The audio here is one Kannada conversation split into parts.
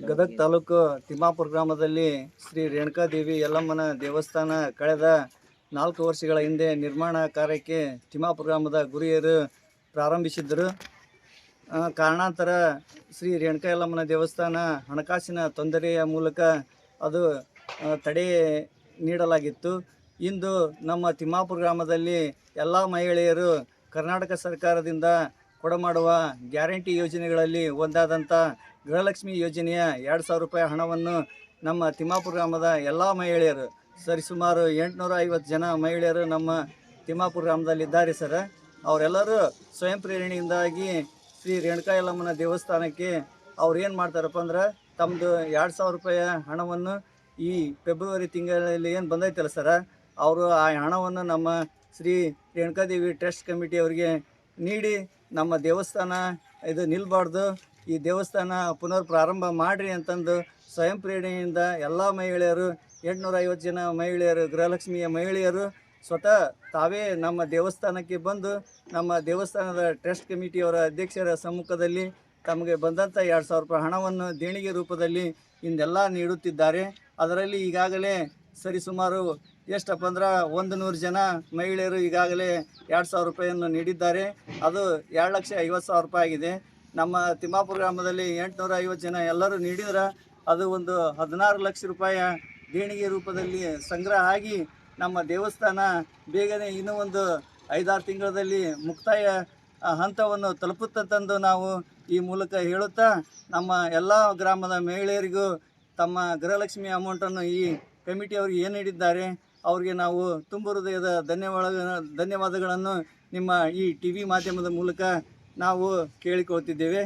ಗದಗ ತಾಲೂಕು ತಿಮ್ಮಾಪುರ ಗ್ರಾಮದಲ್ಲಿ ಶ್ರೀ ರೇಣುಕಾದೇವಿ ಯಲ್ಲಮ್ಮನ ದೇವಸ್ಥಾನ ಕಳೆದ 4 ವರ್ಷಗಳ ಹಿಂದೆ ನಿರ್ಮಾಣ ಕಾರ್ಯಕ್ಕೆ ತಿಮ್ಮಾಪುರ ಗ್ರಾಮದ ಗುರಿಯರು ಪ್ರಾರಂಭಿಸಿದ್ದರು. ಕಾರಣಾಂತರ ಶ್ರೀ ರೇಣುಕಾ ಯಲ್ಲಮ್ಮನ ದೇವಸ್ಥಾನ ಹಣಕಾಸಿನ ತೊಂದರೆಯ ಮೂಲಕ ಅದು ತಡೆ ನೀಡಲಾಗಿತ್ತು. ಇಂದು ನಮ್ಮ ತಿಮ್ಮಾಪುರ ಗ್ರಾಮದಲ್ಲಿ ಎಲ್ಲ ಮಹಿಳೆಯರು ಕರ್ನಾಟಕ ಸರ್ಕಾರದಿಂದ ಕೊಡಮಾಡುವ ಗ್ಯಾರಂಟಿ ಯೋಜನೆಗಳಲ್ಲಿ ಒಂದಾದಂಥ ಗೃಹಲಕ್ಷ್ಮಿ ಯೋಜನೆಯ 2,000 ರೂಪಾಯಿ ಹಣವನ್ನು ನಮ್ಮ ತಿಮ್ಮಾಪುರ ಗ್ರಾಮದ ಎಲ್ಲ ಮಹಿಳೆಯರು ಸರಿಸುಮಾರು 850 ಜನ ಮಹಿಳೆಯರು ನಮ್ಮ ತಿಮ್ಮಾಪುರ ಗ್ರಾಮದಲ್ಲಿದ್ದಾರೆ ಸರ್. ಅವರೆಲ್ಲರೂ ಸ್ವಯಂ ಪ್ರೇರಣೆಯಿಂದಾಗಿ ಶ್ರೀ ರೇಣುಕಾ ಯಲ್ಲಮ್ಮನ ದೇವಸ್ಥಾನಕ್ಕೆ ಅವ್ರು ಏನು ಮಾಡ್ತಾರಪ್ಪ ಅಂದ್ರೆ ತಮ್ಮದು 2,000 ರೂಪಾಯಿ ಹಣವನ್ನು ಈ ಫೆಬ್ರವರಿ ತಿಂಗಳಲ್ಲಿ ಏನು ಬಂದೈತಲ್ಲ ಸರ, ಅವರು ಆ ಹಣವನ್ನು ನಮ್ಮ ಶ್ರೀ ರೇಣುಕಾದೇವಿ ಟ್ರಸ್ಟ್ ಕಮಿಟಿಯವರಿಗೆ ನೀಡಿ ನಮ್ಮ ದೇವಸ್ಥಾನ ಇದು ನಿಲ್ಲಬಾರ್ದು, ಈ ದೇವಸ್ಥಾನ ಪುನರ್ ಪ್ರಾರಂಭ ಮಾಡಿರಿ ಅಂತಂದು ಸ್ವಯಂ ಪ್ರೇರಣೆಯಿಂದ ಎಲ್ಲ ಮಹಿಳೆಯರು 850 ಜನ ಮಹಿಳೆಯರು ಗೃಹಲಕ್ಷ್ಮಿಯ ಮಹಿಳೆಯರು ಸ್ವತಃ ತಾವೇ ನಮ್ಮ ದೇವಸ್ಥಾನಕ್ಕೆ ಬಂದು ನಮ್ಮ ದೇವಸ್ಥಾನದ ಟ್ರಸ್ಟ್ ಕಮಿಟಿಯವರ ಅಧ್ಯಕ್ಷರ ಸಮ್ಮುಖದಲ್ಲಿ ತಮಗೆ ಬಂದಂಥ 2,000 ರೂಪಾಯಿ ಹಣವನ್ನು ದೇಣಿಗೆ ರೂಪದಲ್ಲಿ ಇಂದೆಲ್ಲ ನೀಡುತ್ತಿದ್ದಾರೆ. ಅದರಲ್ಲಿ ಈಗಾಗಲೇ ಸರಿಸುಮಾರು ಎಷ್ಟಪ್ಪ ಅಂದ್ರೆ 100 ಜನ ಮಹಿಳೆಯರು ಈಗಾಗಲೇ 2,000 ರೂಪಾಯಿಯನ್ನು ನೀಡಿದ್ದಾರೆ. ಅದು 2,50,000 ರೂಪಾಯಿ ಆಗಿದೆ. ನಮ್ಮ ತಿಮ್ಮಾಪುರ ಗ್ರಾಮದಲ್ಲಿ 850 ಜನ ಎಲ್ಲರೂ ನೀಡಿದ್ರೆ ಅದು ಒಂದು 16 ಲಕ್ಷ ರೂಪಾಯಿ ದೇಣಿಗೆ ರೂಪದಲ್ಲಿ ಸಂಗ್ರಹ ಆಗಿ ನಮ್ಮ ದೇವಸ್ಥಾನ ಬೇಗನೆ ಇನ್ನೂ ಒಂದು 5-6 ತಿಂಗಳಲ್ಲಿ ಮುಕ್ತಾಯ ಹಂತವನ್ನು ತಲುಪುತ್ತಂತಂದು ನಾವು ಈ ಮೂಲಕ ಹೇಳುತ್ತಾ, ನಮ್ಮ ಎಲ್ಲ ಗ್ರಾಮದ ಮಹಿಳೆಯರಿಗೂ ತಮ್ಮ ಗೃಹಲಕ್ಷ್ಮಿ ಅಮೌಂಟನ್ನು ಈ ಕಮಿಟಿಯವ್ರಿಗೆ ಏನು ನೀಡಿದ್ದಾರೆ ಅವ್ರಿಗೆ ನಾವು ತುಂಬ ಹೃದಯದ ಧನ್ಯವಾದಗಳನ್ನು ನಿಮ್ಮ ಈ TV ಮಾಧ್ಯಮದ ಮೂಲಕ ನಾವು ಕೇಳಿಕೊಳ್ತಿದ್ದೇವೆ.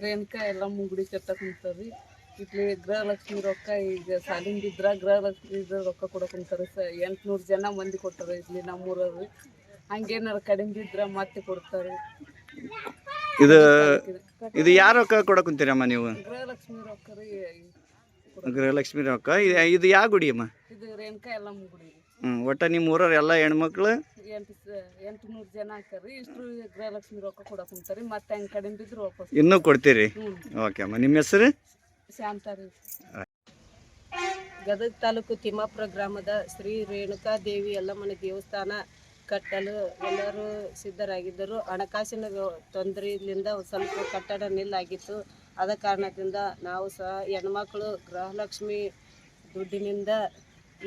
ರೇಣುಕಾ ಯಲ್ಲಮ್ಮ ಗುಡಿ ಕಟ್ಟಕುಂತಾರ್ರಿ. ಇಲ್ಲಿ ಗೃಹಲಕ್ಷ್ಮಿ ರೊಕ್ಕ ಈಗ ಸಾಲಿಂದಿದ್ರ ಗೃಹಲಕ್ಷ್ಮಿ ರೊಕ್ಕ ಕೊಡಕುಂತಾರೆ. 800 ಜನ ಮಂದಿ ಕೊಟ್ಟಾರೆ ಇಲ್ಲಿ ನಮ್ಮೂರವ್ರು. ಹಂಗೇನಾರು ಕಡಿಮೆ ಇದ್ರೆ ಮತ್ತೆ ಕೊಡ್ತಾರೆ. ಇದು ಯಾರು ರೊಕ್ಕ ಕೊಡಕುಂತೀರಮ್ಮ ನೀವು? ಗೃಹಲಕ್ಷ್ಮಿ ರೊಕ್ಕ ರೀ. ಗೃಹಲಕ್ಷ್ಮಿ ರೊಕ್ಕ. ಇದು ಯಾವ ಗುಡಿ ಅಮ್ಮ? ಇದು ರೇಣುಕಾ ಯಲ್ಲಮ್ಮ ಗುಡಿ. ಒಟ್ಟ ನಿಮ್ಮ ಊರವ್ರು ಎಲ್ಲ ಹೆಣ್ಮಕ್ಳು 800 ಜನ ಹಾಕರಿ. ಇಷ್ಟು ಗೃಹಲಕ್ಷ್ಮಿ ರೊಕ್ಕ ಕೊಡಕುಂತಾರಿ. ಮತ್ತೆ ಹಂಗೆ ಕಡಿಮೆ ಬಿದ್ರೆ ವಾಪಸ್ ಇನ್ನೂ ಕೊಡ್ತೀರಿ? ಓಕೆ ಅಮ್ಮ. ನಿಮ್ಮ ಹೆಸರು? ಶಾಂತ ರೀ. ಗದಗ ತಾಲೂಕು ತಿಮ್ಮಾಪುರ ಗ್ರಾಮದ ಶ್ರೀ ರೇಣುಕಾ ದೇವಿ ಯಲ್ಲಮ್ಮನ ದೇವಸ್ಥಾನ ಕಟ್ಟಲು ಎಲ್ಲರೂ ಸಿದ್ಧರಾಗಿದ್ದರು. ಹಣಕಾಸಿನ ತೊಂದರೆಯಿಂದ ಸ್ವಲ್ಪ ಕಟ್ಟಡ ನಿಲ್ಲಾಗಿತ್ತು. ಆದ ಕಾರಣದಿಂದ ನಾವು ಸಹ ಹೆಣ್ಮಕ್ಳು ಗೃಹಲಕ್ಷ್ಮಿ ದುಡ್ಡಿನಿಂದ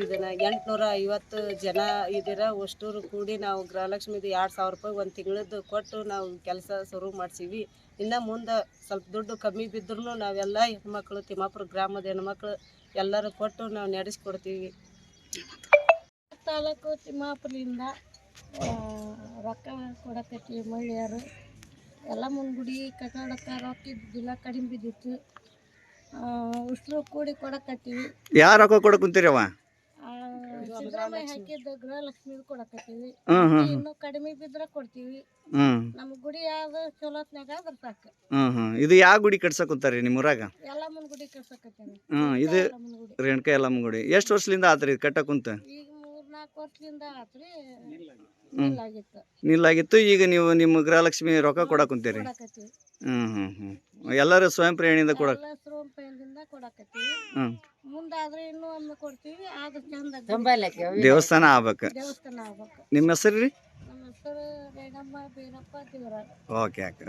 ಇದನ್ನು 850 ಜನ ಇದರ ಅಷ್ಟೂರು ಕೂಡಿ ನಾವು ಗೃಹಲಕ್ಷ್ಮಿದು 2,000 ರೂಪಾಯಿ ಒಂದು ತಿಂಗಳದ್ದು ಕೊಟ್ಟು ನಾವು ಕೆಲಸ ಶುರು ಮಾಡಿಸೀವಿ. ಇನ್ನು ಮುಂದೆ ಸ್ವಲ್ಪ ದುಡ್ಡು ಕಮ್ಮಿ ಬಿದ್ದರೂ ನಾವೆಲ್ಲ ಹೆಣ್ಮಕ್ಳು ತಿಮ್ಮಾಪುರ ಗ್ರಾಮದ ಹೆಣ್ಮಕ್ಳು ಎಲ್ಲರೂ ಕೊಟ್ಟು ನಾವು ನಡೆಸ್ಕೊಡ್ತೀವಿ. ತಾಲೂಕು ತಿಮ್ಮಾಪುರದಿಂದ ರೊಕ್ಕ ಕೊಡಕತ್ತೀವಿ ಮಹಿಳೆಯರು. ಎಲ್ಲ ಗುಡಿ ಕಟ್ಟಡಕ್ಕೆ ರೊಕ್ಕ ಇದ್ದಿದ್ದಿಲ್ಲ, ಕಡಿಮೆ ಬಿದ್ದಿತ್ತು. ಉಷ್ಟ್ರು ಕೂಡಿ ಕೊಡಕತ್ತೀವಿ. ಯಾರು ರೊಕ್ಕ ಕೊಡಕುಂತೀರವ? ಸಿದ್ದರಾಮಯ್ಯ ಹಾಕಿದ್ದು ಗೃಹಲಕ್ಷ್ಮಿ ಕೊಡಕತ್ತೀವಿ. ಇನ್ನು ಕಡಿಮೆ ಬಿದ್ರೆ ಕೊಡ್ತೀವಿ. ನಮ್ಮ ಗುಡಿ ಯಾವ್ದು ಚಲೋತ್ನಾಗ ಅದ್ರ ಸಾಕು. ಇದು ಯಾವ ಗುಡಿ ಕಟ್ಸಕುಂತಾರಿ ನಿಮ್ಮ ಊರಾಗ? ಯಲ್ಲಮ್ಮನ ಗುಡಿ ಕಟ್ಸಕತ್ತೀವಿ. ಇದು ರೇಣುಕಾ ಯಲ್ಲಮ್ಮ ಗುಡಿ. ಎಷ್ಟು ವರ್ಷದಿಂದ ಆತ್ರಿ ಕಟ್ಟಕುಂತ? ಈಗ 3-4 ವರ್ಷದಿಂದ ಆತ್ರಿ. ನಿಲ್ಲಾಗಿತ್ತು. ಈಗ ನೀವು ನಿಮ್ಮ ಗೃಹಲಕ್ಷ್ಮಿ ರೊಕ್ಕ ಕೊಡಕುಂತೀರಿ? ಎಲ್ಲರೂ ಸ್ವಯಂ ಪ್ರೇರಣೆಯಿಂದ ಕೊಡಕತ್ತೀವಿ. ಮುಂದಾದ್ರೆ ಇನ್ನೂ ಒಮ್ಮೆ ಕೊಡ್ತೀವಿ. ಆದ್ರೆ ಚಂದ ದೇವಸ್ಥಾನ ಆಗ್ಬೇಕು. ನಿಮ್ಮ ಹೆಸರು ರೀ? ನಮ್ಮ ಹೆಸರು ರೇಣಮ್ಮ ಬೀರಪ್ಪ ದೇವರಾಜ್. ಓಕೆ.